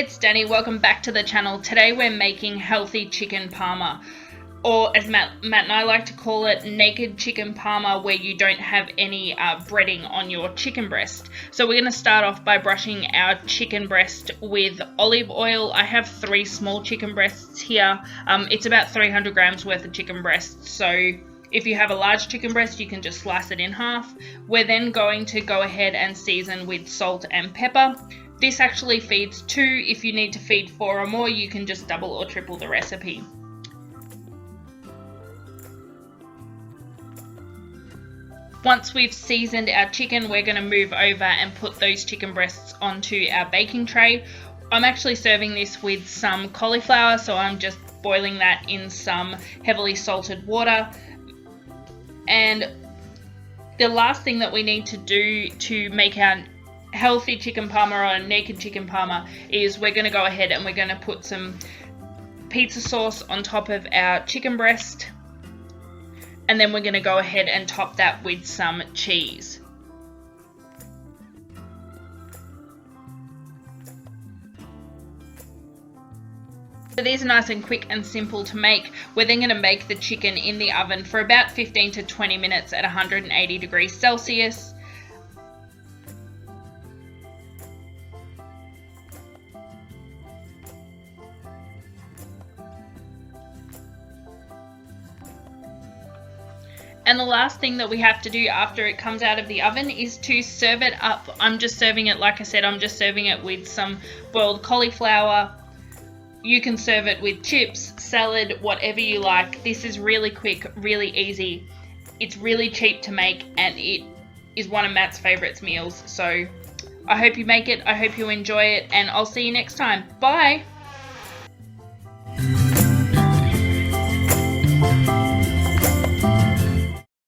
it's Danny. Welcome back to the channel. Today we're making healthy chicken parma, or as Matt and I like to call it, naked chicken parma, where you don't have any breading on your chicken breast. So we're going to start off by brushing our chicken breast with olive oil. I have 3 small chicken breasts here. It's about 300 grams worth of chicken breasts. So if you have a large chicken breast, you can just slice it in half. We're then going to go ahead and season with salt and pepper. This actually feeds 2. If you need to feed 4 or more, you can just double or triple the recipe. Once we've seasoned our chicken, we're going to move over and put those chicken breasts onto our baking tray. I'm actually serving this with some cauliflower, so I'm just boiling that in some heavily salted water. And the last thing that we need to do to make our healthy chicken parma or a naked chicken parma is we're going to go ahead and we're going to put some pizza sauce on top of our chicken breast, and then we're going to go ahead and top that with some cheese. So these are nice and quick and simple to make. We're then going to make the chicken in the oven for about 15 to 20 minutes at 180 degrees Celsius. And the last thing that we have to do after it comes out of the oven is to serve it up. I'm just serving it, like I said, I'm just serving it with some boiled cauliflower. You can serve it with chips, salad, whatever you like. This is really quick, really easy. It's really cheap to make, and it is one of Matt's favorites meals. So I hope you make it, I hope you enjoy it, and I'll see you next time. Bye!